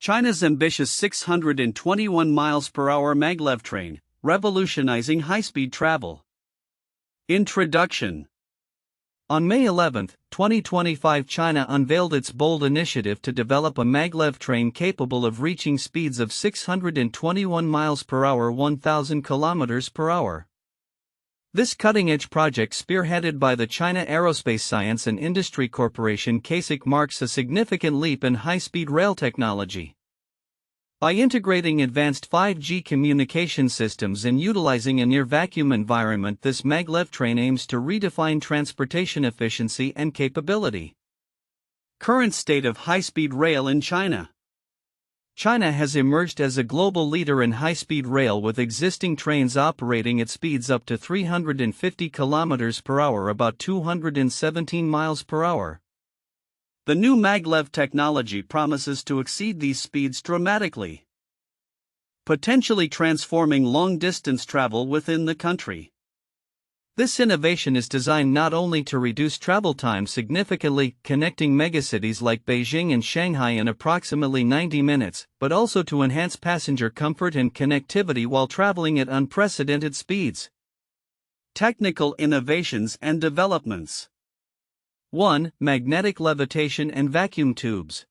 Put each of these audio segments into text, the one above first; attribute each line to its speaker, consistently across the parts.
Speaker 1: China's ambitious 621 miles per hour Maglev train, revolutionizing high-speed travel. Introduction. On May 11, 2025, China unveiled its bold initiative to develop a Maglev train capable of reaching speeds of 621 miles per hour, 1,000 kilometers per hour. This cutting-edge project, spearheaded by the China Aerospace Science and Industry Corporation CASIC, marks a significant leap in high-speed rail technology. By integrating advanced 5G communication systems and utilizing a near-vacuum environment, this Maglev train aims to redefine transportation efficiency and capability. Current state of high-speed rail in China. China has emerged as a global leader in high-speed rail, with existing trains operating at speeds up to 350 km per hour, about 217 miles per hour. The new Maglev technology promises to exceed these speeds dramatically, potentially transforming long-distance travel within the country. This innovation is designed not only to reduce travel time significantly, connecting megacities like Beijing and Shanghai in approximately 90 minutes, but also to enhance passenger comfort and connectivity while traveling at unprecedented speeds. Technical innovations and developments. 1. Magnetic levitation and vacuum tubes.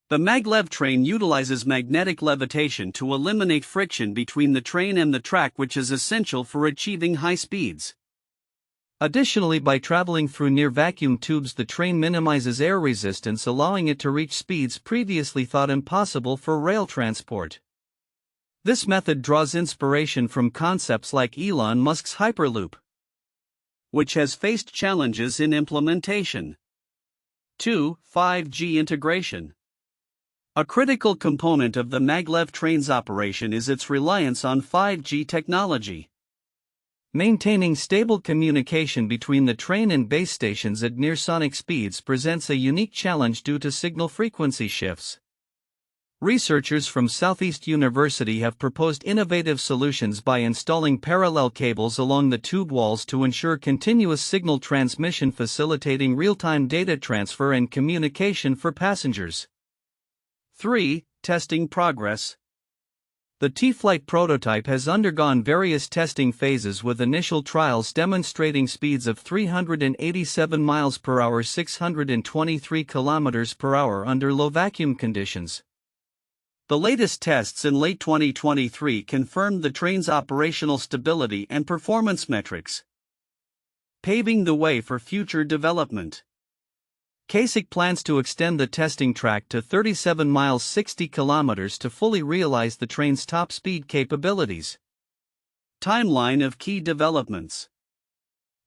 Speaker 1: The Maglev train utilizes magnetic levitation to eliminate friction between the train and the track, which is essential for achieving high speeds. Additionally, by traveling through near-vacuum tubes, the train minimizes air resistance, allowing it to reach speeds previously thought impossible for rail transport. This method draws inspiration from concepts like Elon Musk's Hyperloop, which has faced challenges in implementation. 2. 5G integration. A critical component of the Maglev train's operation is its reliance on 5G technology. Maintaining stable communication between the train and base stations at near-sonic speeds presents a unique challenge due to signal frequency shifts. Researchers from Southeast University have proposed innovative solutions by installing parallel cables along the tube walls to ensure continuous signal transmission, facilitating real-time data transfer and communication for passengers. 3. Testing progress. The T-Flight prototype has undergone various testing phases, with initial trials demonstrating speeds of 387 miles per hour, 623 kilometers per hour under low vacuum conditions. The latest tests in late 2023 confirmed the train's operational stability and performance metrics, paving the way for future development. CASIC plans to extend the testing track to 37 miles 60 kilometers to fully realize the train's top speed capabilities. Timeline of key developments.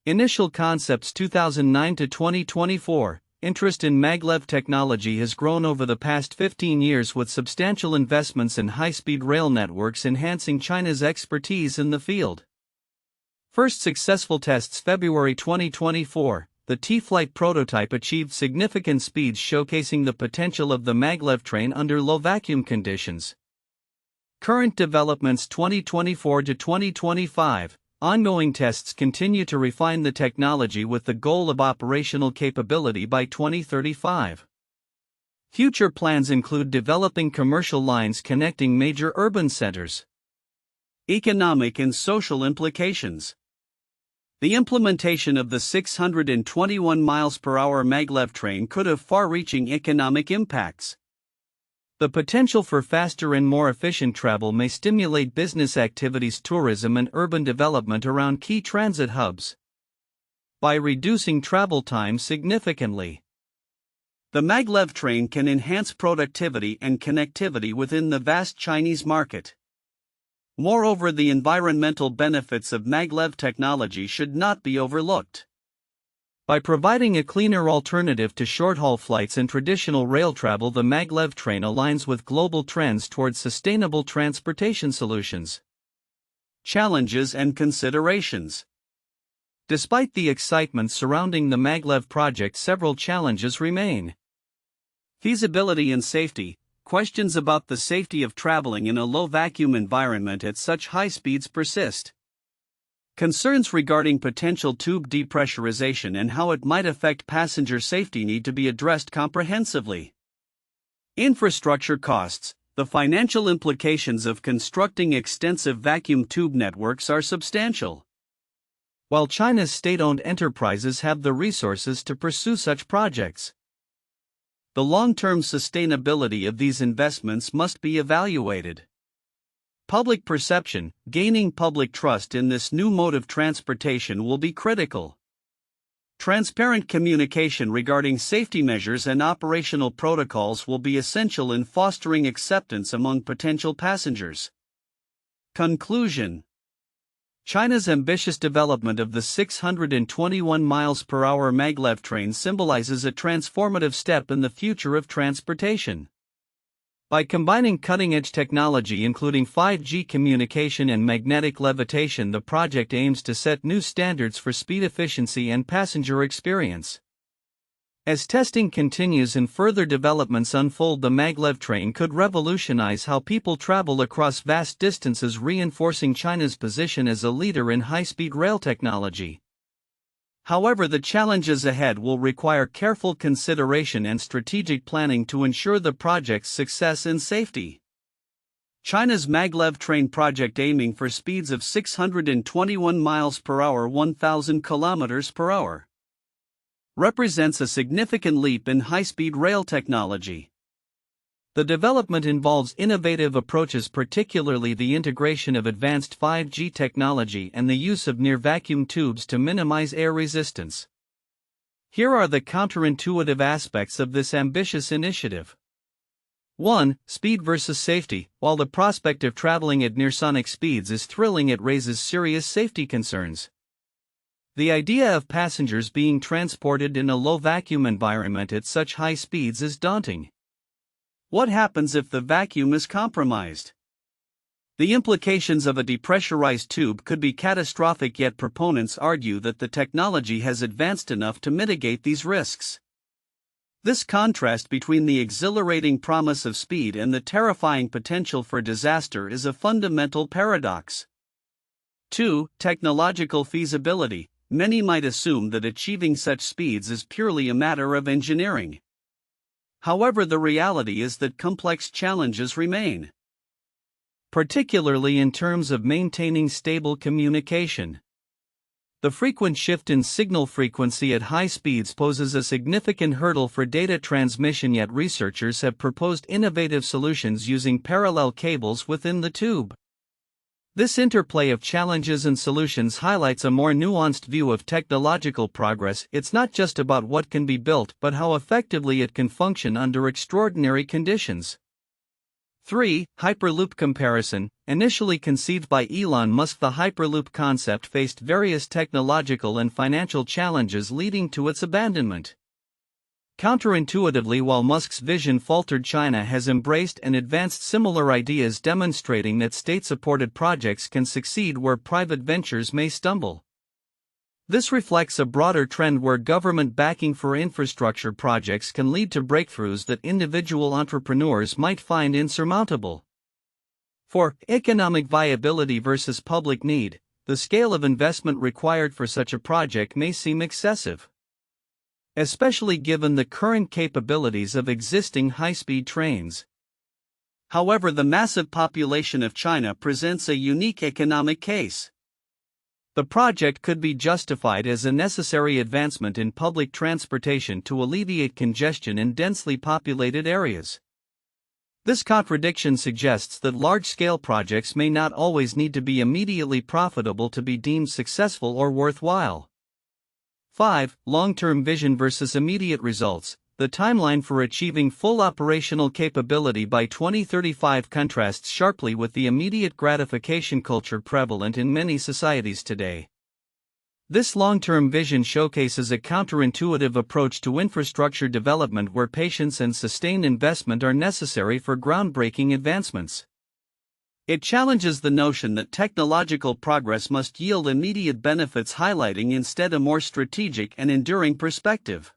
Speaker 1: Initial concepts 2009 to 2024. Interest in Maglev technology has grown over the past 15 years, with substantial investments in high-speed rail networks enhancing China's expertise in the field. First successful tests February 2024. The T-Flight prototype achieved significant speeds, showcasing the potential of the Maglev train under low vacuum conditions. Current developments 2024 to 2025. Ongoing tests continue to refine the technology with the goal of operational capability by 2035. Future plans include developing commercial lines connecting major urban centers. Economic and social implications. The implementation of the 621 miles per hour Maglev train could have far-reaching economic impacts. The potential for faster and more efficient travel may stimulate business activities, tourism, and urban development around key transit hubs, by reducing travel time significantly. The Maglev train can enhance productivity and connectivity within the vast Chinese market. Moreover, the environmental benefits of Maglev technology should not be overlooked. By providing a cleaner alternative to short-haul flights and traditional rail travel, the Maglev train aligns with global trends towards sustainable transportation solutions. Challenges and considerations. Despite the excitement surrounding the Maglev project, several challenges remain. Feasibility and safety. Questions about the safety of traveling in a low-vacuum environment at such high speeds persist. Concerns regarding potential tube depressurization and how it might affect passenger safety need to be addressed comprehensively. Infrastructure costs. The financial implications of constructing extensive vacuum tube networks are substantial. While China's state-owned enterprises have the resources to pursue such projects, the long-term sustainability of these investments must be evaluated. Public perception. Gaining public trust in this new mode of transportation will be critical. Transparent communication regarding safety measures and operational protocols will be essential in fostering acceptance among potential passengers. Conclusion. China's ambitious development of the 621 miles per hour Maglev train symbolizes a transformative step in the future of transportation. By combining cutting-edge technology including 5G communication and magnetic levitation, the project aims to set new standards for speed efficiency and passenger experience. As testing continues and further developments unfold, the Maglev train could revolutionize how people travel across vast distances, reinforcing China's position as a leader in high-speed rail technology. However, the challenges ahead will require careful consideration and strategic planning to ensure the project's success and safety. China's Maglev train project, aiming for speeds of 621 miles per hour, 1,000 kilometers per hour, represents a significant leap in high-speed rail technology. The development involves innovative approaches, particularly the integration of advanced 5G technology and the use of near-vacuum tubes to minimize air resistance. Here are the counterintuitive aspects of this ambitious initiative. 1. Speed versus safety. While the prospect of traveling at near-sonic speeds is thrilling, it raises serious safety concerns. The idea of passengers being transported in a low-vacuum environment at such high speeds is daunting. What happens if the vacuum is compromised? The implications of a depressurized tube could be catastrophic, yet proponents argue that the technology has advanced enough to mitigate these risks. This contrast between the exhilarating promise of speed and the terrifying potential for disaster is a fundamental paradox. 2. Technological feasibility. Many might assume that achieving such speeds is purely a matter of engineering. However, the reality is that complex challenges remain, particularly in terms of maintaining stable communication. The frequent shift in signal frequency at high speeds poses a significant hurdle for data transmission, yet researchers have proposed innovative solutions using parallel cables within the tube. This interplay of challenges and solutions highlights a more nuanced view of technological progress. It's not just about what can be built, but how effectively it can function under extraordinary conditions. 3. Hyperloop comparison. Initially conceived by Elon Musk, the Hyperloop concept faced various technological and financial challenges, leading to its abandonment. Counterintuitively, while Musk's vision faltered, China has embraced and advanced similar ideas, demonstrating that state-supported projects can succeed where private ventures may stumble. This reflects a broader trend where government backing for infrastructure projects can lead to breakthroughs that individual entrepreneurs might find insurmountable. 4. Economic viability versus public need. The scale of investment required for such a project may seem excessive, especially given the current capabilities of existing high-speed trains. However, the massive population of China presents a unique economic case. The project could be justified as a necessary advancement in public transportation to alleviate congestion in densely populated areas. This contradiction suggests that large-scale projects may not always need to be immediately profitable to be deemed successful or worthwhile. 5. Long-term vision versus immediate results. The timeline for achieving full operational capability by 2035 contrasts sharply with the immediate gratification culture prevalent in many societies today. This long-term vision showcases a counterintuitive approach to infrastructure development, where patience and sustained investment are necessary for groundbreaking advancements. It challenges the notion that technological progress must yield immediate benefits, highlighting instead a more strategic and enduring perspective.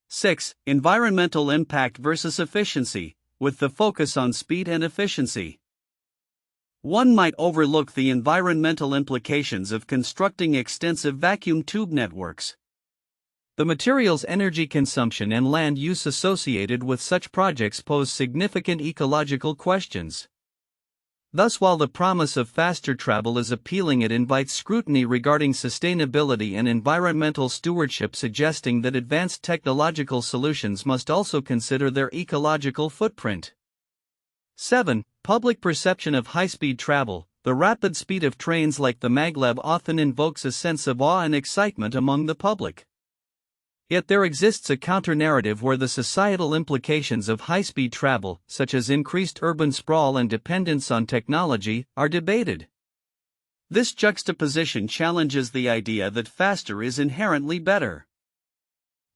Speaker 1: 6. Environmental impact versus efficiency, with the focus on speed and efficiency. One might overlook the environmental implications of constructing extensive vacuum tube networks. The materials' energy consumption and land use associated with such projects pose significant ecological questions. Thus, while the promise of faster travel is appealing, it invites scrutiny regarding sustainability and environmental stewardship, suggesting that advanced technological solutions must also consider their ecological footprint. 7. Public perception of high-speed travel. The rapid speed of trains like the Maglev often invokes a sense of awe and excitement among the public. Yet there exists a counter-narrative where the societal implications of high-speed travel, such as increased urban sprawl and dependence on technology, are debated. This juxtaposition challenges the idea that faster is inherently better,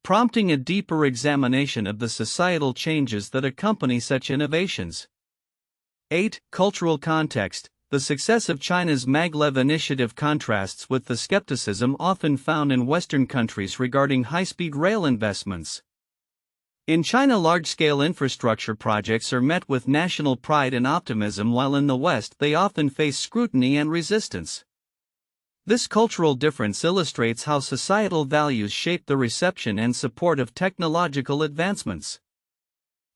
Speaker 1: prompting a deeper examination of the societal changes that accompany such innovations. 8. Cultural context. The success of China's Maglev initiative contrasts with the skepticism often found in Western countries regarding high-speed rail investments. In China, large-scale infrastructure projects are met with national pride and optimism, while in the West they often face scrutiny and resistance. This cultural difference illustrates how societal values shape the reception and support of technological advancements.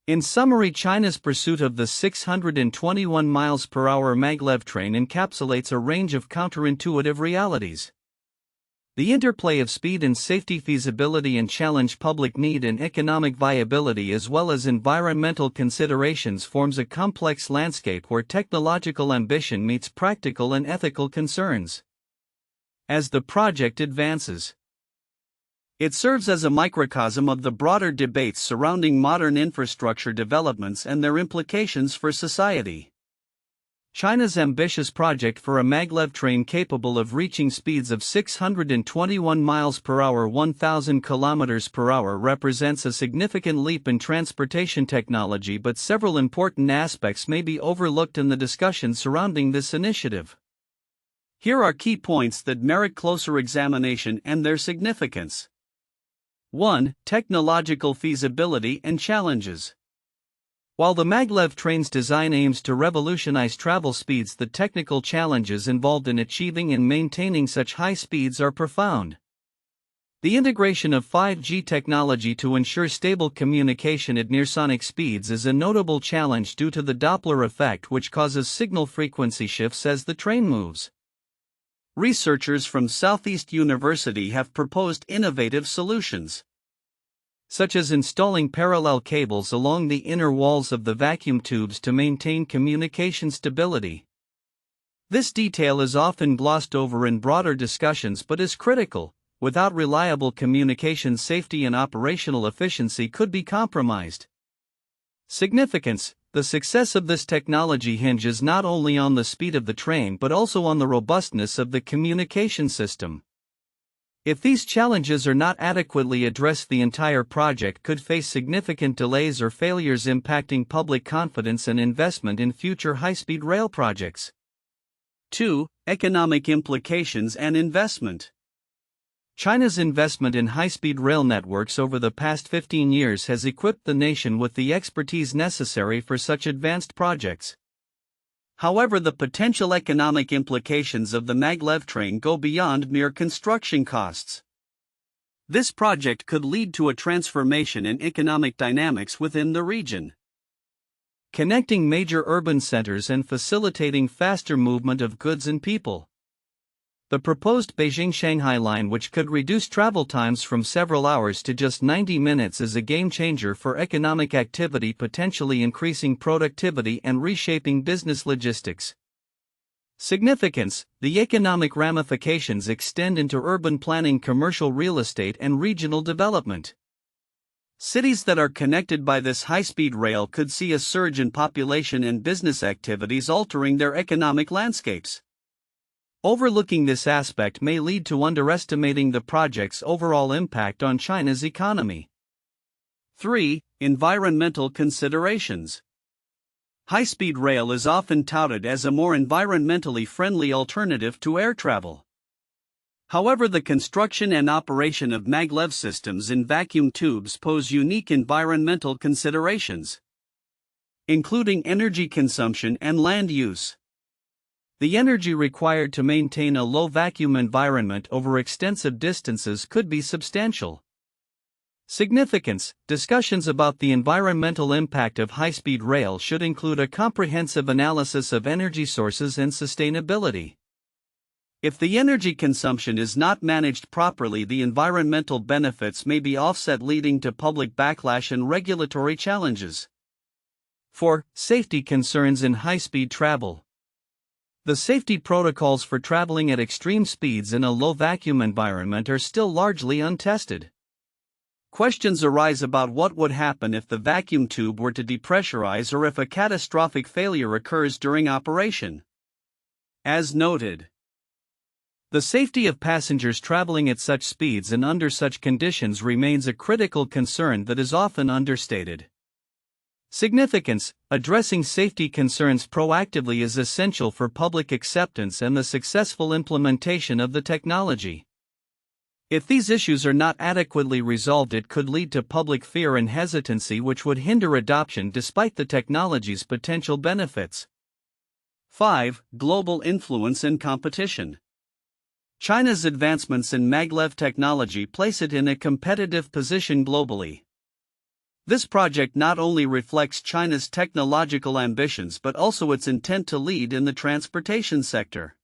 Speaker 1: In summary, China's pursuit of the 621 miles per hour Maglev train encapsulates a range of counterintuitive realities. The interplay of speed and safety, feasibility and challenge, public need and economic viability, as well as environmental considerations, forms a complex landscape where technological ambition meets practical and ethical concerns. As the project advances, it serves as a microcosm of the broader debates surrounding modern infrastructure developments and their implications for society. China's ambitious project for a Maglev train capable of reaching speeds of 621 miles per hour, 1,000 kilometers per hour, represents a significant leap in transportation technology, but several important aspects may be overlooked in the discussion surrounding this initiative. Here are key points that merit closer examination and their significance. 1. Technological feasibility and challenges. While the Maglev train's design aims to revolutionize travel speeds, the technical challenges involved in achieving and maintaining such high speeds are profound. The integration of 5G technology to ensure stable communication at near-sonic speeds is a notable challenge due to the Doppler effect, which causes signal frequency shifts as the train moves. Researchers from Southeast University have proposed innovative solutions, such as installing parallel cables along the inner walls of the vacuum tubes to maintain communication stability. This detail is often glossed over in broader discussions but is critical. Without reliable communication, safety and operational efficiency could be compromised. Significance. The success of this technology hinges not only on the speed of the train but also on the robustness of the communication system. If these challenges are not adequately addressed, the entire project could face significant delays or failures, impacting public confidence and investment in future high-speed rail projects. 2. Economic implications and investment. China's investment in high-speed rail networks over the past 15 years has equipped the nation with the expertise necessary for such advanced projects. However, the potential economic implications of the Maglev train go beyond mere construction costs. This project could lead to a transformation in economic dynamics within the region, connecting major urban centers and facilitating faster movement of goods and people. The proposed Beijing-Shanghai line, which could reduce travel times from several hours to just 90 minutes, is a game-changer for economic activity, potentially increasing productivity and reshaping business logistics. Significance. The economic ramifications extend into urban planning, commercial real estate, and regional development. Cities that are connected by this high-speed rail could see a surge in population and business activities, altering their economic landscapes. Overlooking this aspect may lead to underestimating the project's overall impact on China's economy. 3. Environmental considerations. High-speed rail is often touted as a more environmentally friendly alternative to air travel. However, the construction and operation of Maglev systems in vacuum tubes pose unique environmental considerations, including energy consumption and land use. The energy required to maintain a low vacuum environment over extensive distances could be substantial. Significance: discussions about the environmental impact of high-speed rail should include a comprehensive analysis of energy sources and sustainability. If the energy consumption is not managed properly, the environmental benefits may be offset, leading to public backlash and regulatory challenges. 4. Safety concerns in high-speed travel. The safety protocols for traveling at extreme speeds in a low-vacuum environment are still largely untested. Questions arise about what would happen if the vacuum tube were to depressurize or if a catastrophic failure occurs during operation. As noted, the safety of passengers traveling at such speeds and under such conditions remains a critical concern that is often understated. Significance: addressing safety concerns proactively is essential for public acceptance and the successful implementation of the technology. If these issues are not adequately resolved, it could lead to public fear and hesitancy, which would hinder adoption despite the technology's potential benefits. 5. Global influence and competition. China's advancements in maglev technology place it in a competitive position globally. This project not only reflects China's technological ambitions but also its intent to lead in the transportation sector.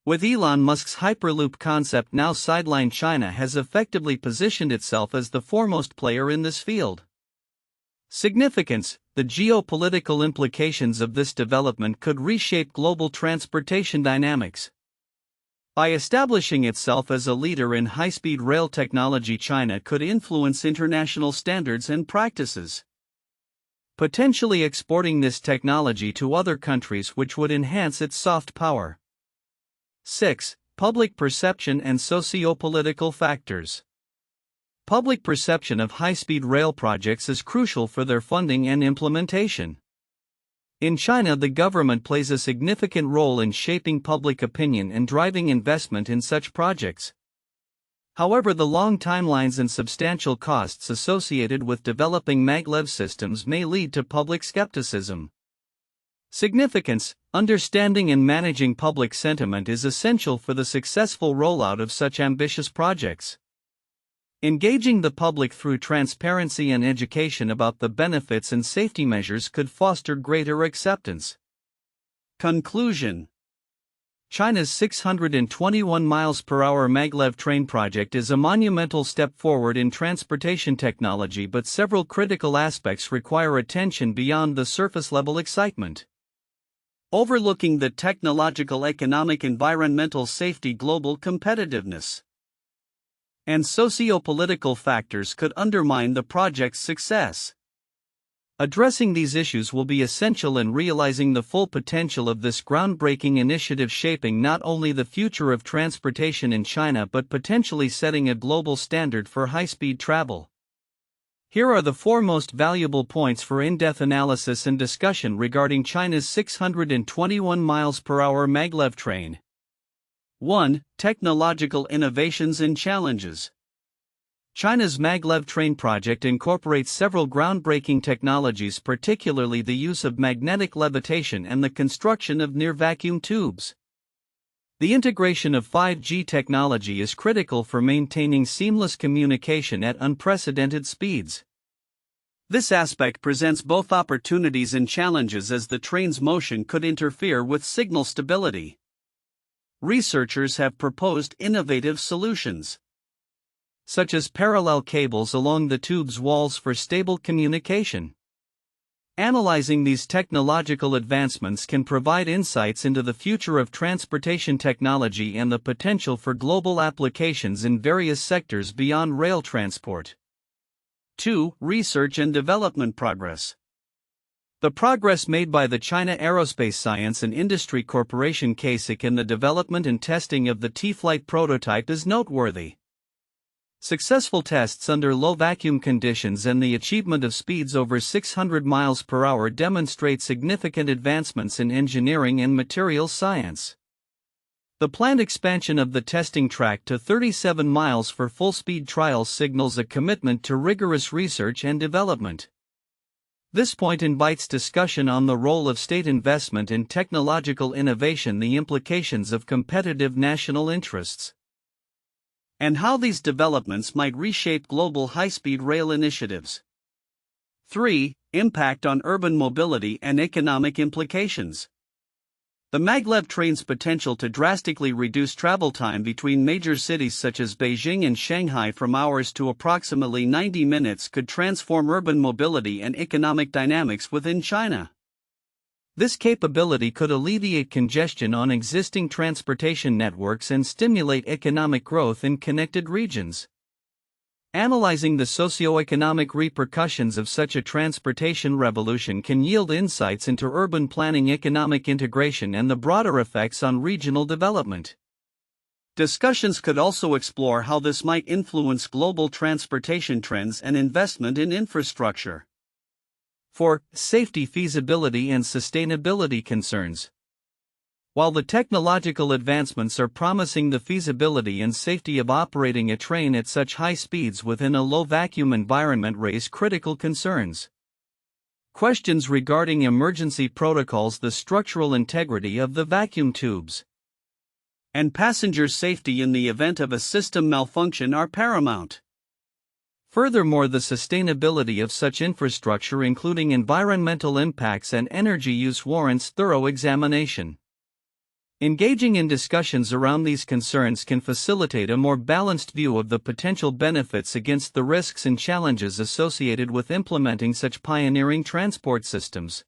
Speaker 1: With Elon Musk's Hyperloop concept now sidelined, China has effectively positioned itself as the foremost player in this field. Significance: the geopolitical implications of this development could reshape global transportation dynamics. By establishing itself as a leader in high-speed rail technology, China could influence international standards and practices, potentially exporting this technology to other countries, which would enhance its soft power. 6. Public perception and socio-political factors. Public perception of high-speed rail projects is crucial for their funding and implementation. In China, the government plays a significant role in shaping public opinion and driving investment in such projects. However, the long timelines and substantial costs associated with developing maglev systems may lead to public skepticism. Significance: understanding and managing public sentiment is essential for the successful rollout of such ambitious projects. Engaging the public through transparency and education about the benefits and safety measures could foster greater acceptance. Conclusion: China's 621 mph maglev train project is a monumental step forward in transportation technology, but several critical aspects require attention beyond the surface-level excitement. Overlooking the technological, economic, environmental, safety, global competitiveness, and socio-political factors could undermine the project's success. Addressing these issues will be essential in realizing the full potential of this groundbreaking initiative, shaping not only the future of transportation in China but potentially setting a global standard for high-speed travel. Here are the 4 most valuable points for in-depth analysis and discussion regarding China's 621 mph maglev train. 1. Technological innovations and challenges. China's maglev train project incorporates several groundbreaking technologies, particularly the use of magnetic levitation and the construction of near-vacuum tubes. The integration of 5G technology is critical for maintaining seamless communication at unprecedented speeds. This aspect presents both opportunities and challenges, as the train's motion could interfere with signal stability. Researchers have proposed innovative solutions, such as parallel cables along the tube's walls for stable communication. Analyzing these technological advancements can provide insights into the future of transportation technology and the potential for global applications in various sectors beyond rail transport. 2. Research and development progress. The progress made by the China Aerospace Science and Industry Corporation CASIC in the development and testing of the T-Flight prototype is noteworthy. Successful tests under low vacuum conditions and the achievement of speeds over 600 mph demonstrate significant advancements in engineering and materials science. The planned expansion of the testing track to 37 miles for full-speed trials signals a commitment to rigorous research and development. This point invites discussion on the role of state investment in technological innovation, the implications of competitive national interests, and how these developments might reshape global high-speed rail initiatives. 3. Impact on urban mobility and economic implications. The Maglev train's potential to drastically reduce travel time between major cities such as Beijing and Shanghai from hours to approximately 90 minutes could transform urban mobility and economic dynamics within China. This capability could alleviate congestion on existing transportation networks and stimulate economic growth in connected regions. Analyzing the socio-economic repercussions of such a transportation revolution can yield insights into urban planning, economic integration, and the broader effects on regional development. Discussions could also explore how this might influence global transportation trends and investment in infrastructure. 4. Safety, feasibility, and sustainability concerns. While the technological advancements are promising, the feasibility and safety of operating a train at such high speeds within a low-vacuum environment raise critical concerns. Questions regarding emergency protocols, the structural integrity of the vacuum tubes, and passenger safety in the event of a system malfunction are paramount. Furthermore, the sustainability of such infrastructure, including environmental impacts and energy use, warrants thorough examination. Engaging in discussions around these concerns can facilitate a more balanced view of the potential benefits against the risks and challenges associated with implementing such pioneering transport systems.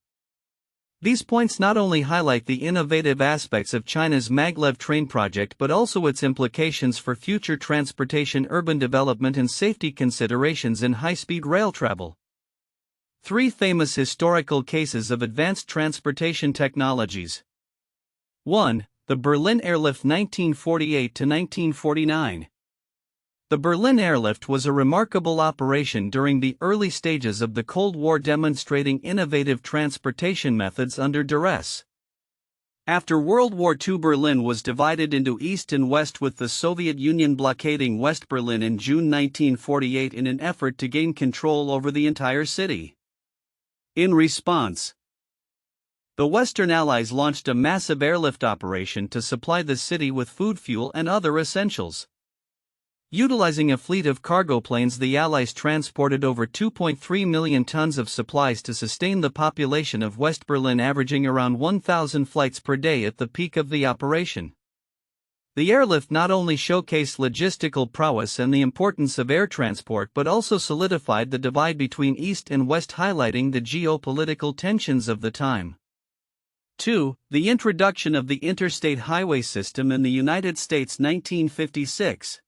Speaker 1: These points not only highlight the innovative aspects of China's Maglev train project but also its implications for future transportation, urban development, and safety considerations in high-speed rail travel. 3 famous historical cases of advanced transportation technologies. 1. The Berlin Airlift 1948–1949. The Berlin Airlift was a remarkable operation during the early stages of the Cold War, demonstrating innovative transportation methods under duress. After World War II, Berlin was divided into East and West, with the Soviet Union blockading West Berlin in June 1948 in an effort to gain control over the entire city. In response, the Western Allies launched a massive airlift operation to supply the city with food, fuel, and other essentials. Utilizing a fleet of cargo planes, the Allies transported over 2.3 million tons of supplies to sustain the population of West Berlin, averaging around 1,000 flights per day at the peak of the operation. The airlift not only showcased logistical prowess and the importance of air transport but also solidified the divide between East and West, highlighting the geopolitical tensions of the time. 2. The introduction of the interstate highway system in the United States 1956.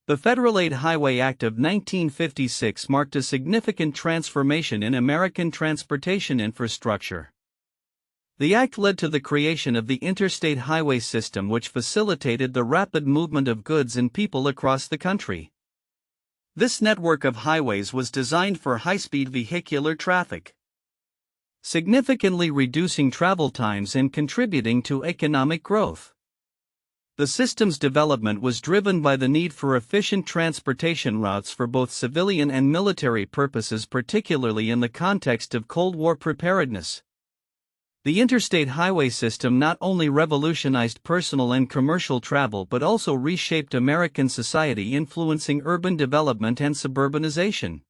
Speaker 1: The Federal Aid Highway Act of 1956 marked a significant transformation in American transportation infrastructure. The act led to the creation of the interstate highway system, which facilitated the rapid movement of goods and people across the country. This network of highways was designed for high-speed vehicular traffic, significantly reducing travel times and contributing to economic growth. The system's development was driven by the need for efficient transportation routes for both civilian and military purposes, particularly in the context of Cold War preparedness. The interstate highway system not only revolutionized personal and commercial travel but also reshaped American society, influencing urban development and suburbanization.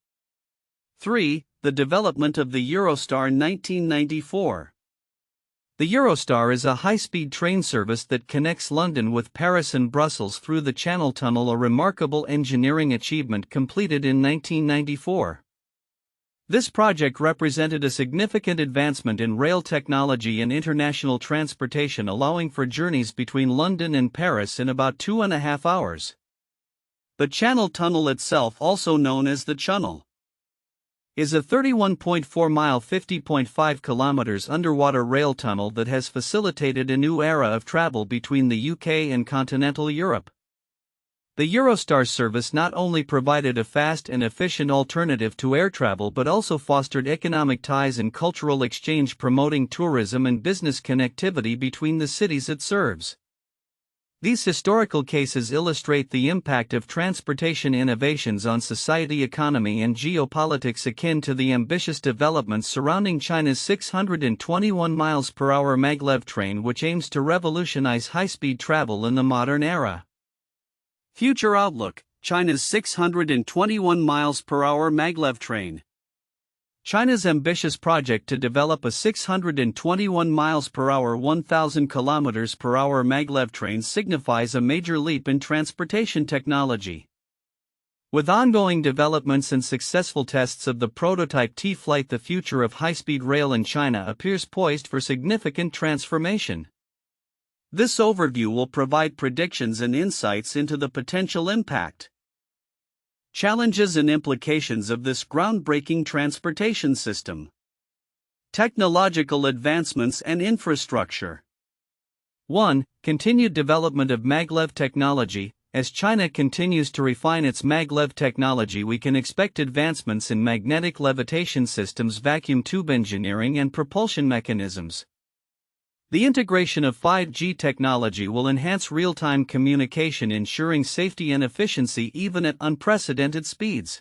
Speaker 1: 3. The development of the Eurostar in 1994. The Eurostar is a high-speed train service that connects London with Paris and Brussels through the Channel Tunnel, a remarkable engineering achievement completed in 1994. This project represented a significant advancement in rail technology and international transportation, allowing for journeys between London and Paris in about 2.5 hours. The Channel Tunnel itself, also known as the Channel, is a 31.4-mile, 50.5 kilometers underwater rail tunnel that has facilitated a new era of travel between the UK and continental Europe. The Eurostar service not only provided a fast and efficient alternative to air travel but also fostered economic ties and cultural exchange, promoting tourism and business connectivity between the cities it serves. These historical cases illustrate the impact of transportation innovations on society, economy, and geopolitics, akin to the ambitious developments surrounding China's 621 miles per hour Maglev train, which aims to revolutionize high-speed travel in the modern era. Future outlook: China's 621 miles per hour maglev train. China's ambitious project to develop a 621 miles per hour 1000 kilometers per hour maglev train signifies a major leap in transportation technology. With ongoing developments and successful tests of the prototype T-flight, the future of high-speed rail in China appears poised for significant transformation. This overview will provide predictions and insights into the potential impact, challenges and implications of this groundbreaking transportation system. Technological advancements and infrastructure. 1. Continued development of maglev technology. As China continues to refine its maglev technology, we can expect advancements in magnetic levitation systems, vacuum tube engineering, and propulsion mechanisms. The integration of 5G technology will enhance real-time communication, ensuring safety and efficiency even at unprecedented speeds.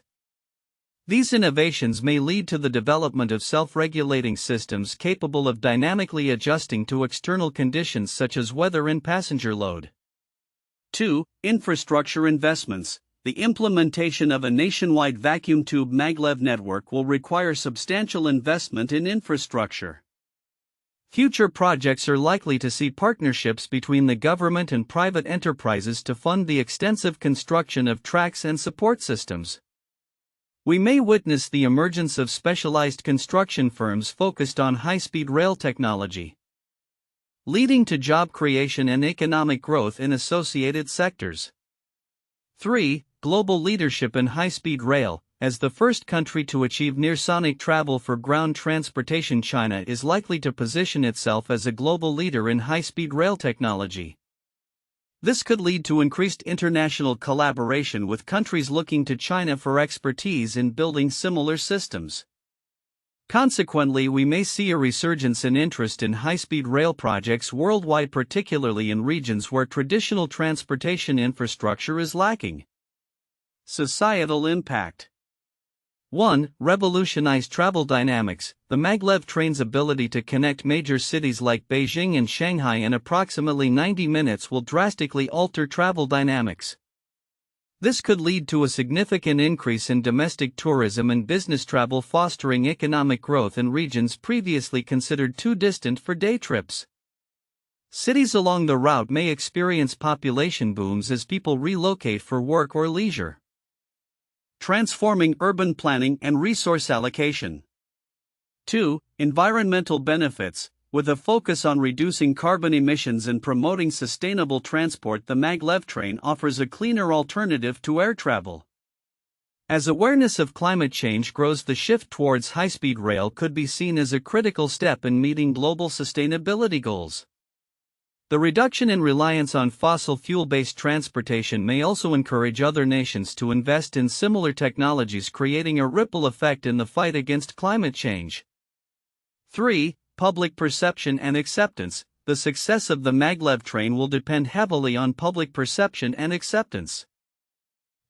Speaker 1: These innovations may lead to the development of self-regulating systems capable of dynamically adjusting to external conditions such as weather and passenger load. 2. Infrastructure investments. The implementation of a nationwide vacuum tube maglev network will require substantial investment in infrastructure. Future projects are likely to see partnerships between the government and private enterprises to fund the extensive construction of tracks and support systems. We may witness the emergence of specialized construction firms focused on high-speed rail technology, leading to job creation and economic growth in associated sectors. 3. Global leadership in high-speed rail. As the first country to achieve near-sonic travel for ground transportation, China is likely to position itself as a global leader in high-speed rail technology. This could lead to increased international collaboration with countries looking to China for expertise in building similar systems. Consequently, we may see a resurgence in interest in high-speed rail projects worldwide, particularly in regions where traditional transportation infrastructure is lacking. Societal impact. 1. Revolutionize travel dynamics. The maglev train's ability to connect major cities like Beijing and Shanghai in approximately 90 minutes will drastically alter travel dynamics. This could lead to a significant increase in domestic tourism and business travel, fostering economic growth in regions previously considered too distant for day trips. Cities along the route may experience population booms as people relocate for work or leisure. Transforming urban planning and resource allocation. 2. Environmental benefits. With a focus on reducing carbon emissions and promoting sustainable transport, the maglev train offers a cleaner alternative to air travel. As awareness of climate change grows, the shift towards high-speed rail could be seen as a critical step in meeting global sustainability goals. The reduction in reliance on fossil fuel-based transportation may also encourage other nations to invest in similar technologies, creating a ripple effect in the fight against climate change. 3. Public perception and acceptance. The success of the maglev train will depend heavily on public perception and acceptance.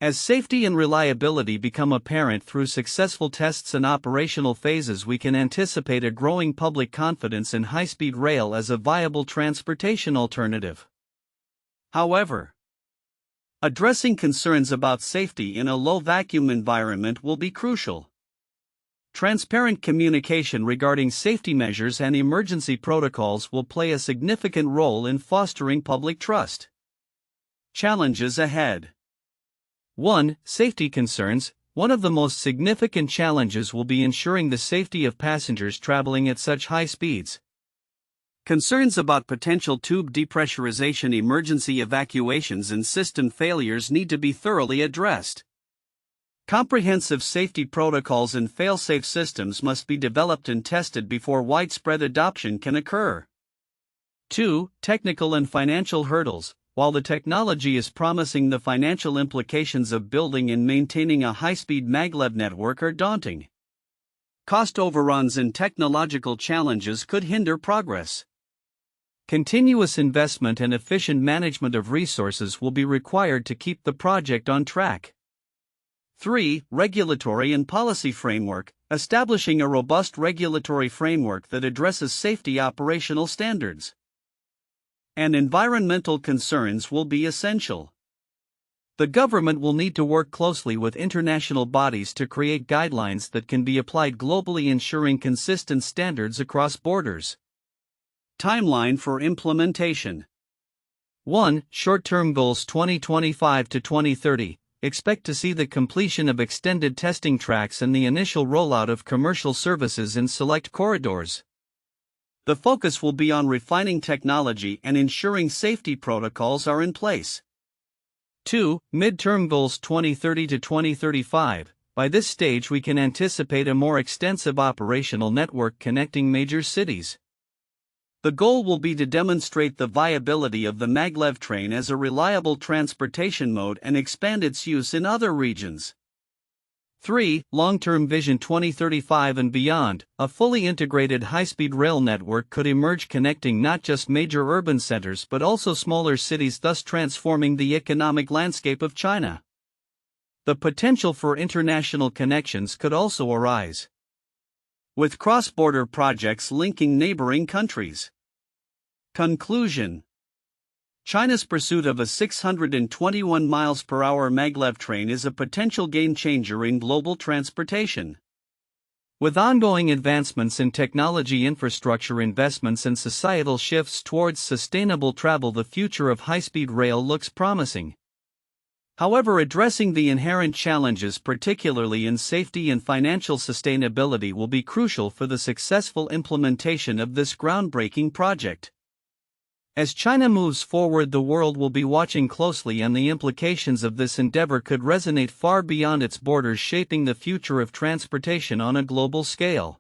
Speaker 1: As safety and reliability become apparent through successful tests and operational phases, we can anticipate a growing public confidence in high-speed rail as a viable transportation alternative. However, addressing concerns about safety in a low-vacuum environment will be crucial. Transparent communication regarding safety measures and emergency protocols will play a significant role in fostering public trust. Challenges ahead. 1. Safety concerns. One of the most significant challenges will be ensuring the safety of passengers traveling at such high speeds. Concerns about potential tube depressurization, emergency evacuations, and system failures need to be thoroughly addressed. Comprehensive safety protocols and fail-safe systems must be developed and tested before widespread adoption can occur. 2. Technical and financial hurdles. While the technology is promising, the financial implications of building and maintaining a high-speed maglev network are daunting. Cost overruns and technological challenges could hinder progress. Continuous investment and efficient management of resources will be required to keep the project on track. 3. Regulatory and policy framework. Establishing a robust regulatory framework that addresses safety, operational standards, and environmental concerns will be essential. The government will need to work closely with international bodies to create guidelines that can be applied globally, ensuring consistent standards across borders. Timeline for implementation. 1. Short-term goals 2025 to 2030. Expect to see the completion of extended testing tracks and the initial rollout of commercial services in select corridors. The focus will be on refining technology and ensuring safety protocols are in place. 2. Midterm goals 2030 to 2035. By this stage, we can anticipate a more extensive operational network connecting major cities. The goal will be to demonstrate the viability of the Maglev train as a reliable transportation mode and expand its use in other regions. 3. Long-term vision 2035 and beyond. A fully integrated high-speed rail network could emerge, connecting not just major urban centers but also smaller cities, thus transforming the economic landscape of China. The potential for international connections could also arise, with cross-border projects linking neighboring countries. Conclusion. China's pursuit of a 621 miles per hour maglev train is a potential game-changer in global transportation. With ongoing advancements in technology, infrastructure investments, and societal shifts towards sustainable travel, the future of high-speed rail looks promising. However, addressing the inherent challenges, particularly in safety and financial sustainability, will be crucial for the successful implementation of this groundbreaking project. As China moves forward, the world will be watching closely, and the implications of this endeavor could resonate far beyond its borders, shaping the future of transportation on a global scale.